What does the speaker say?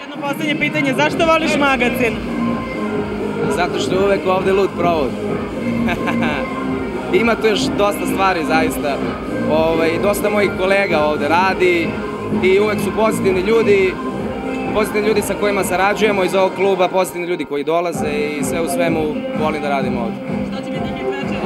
Jedno poslednje pitanje, zašto voliš magazin? Zato što je uvek ovde lud provod. Ima tu još dosta stvari, zaista. Dosta mojih kolega ovde radi i uvek su pozitivni ljudi sa kojima sarađujemo iz ovog kluba, pozitivni ljudi koji dolaze i sve u svemu volim da radim ovde. Što će biti hit večeri?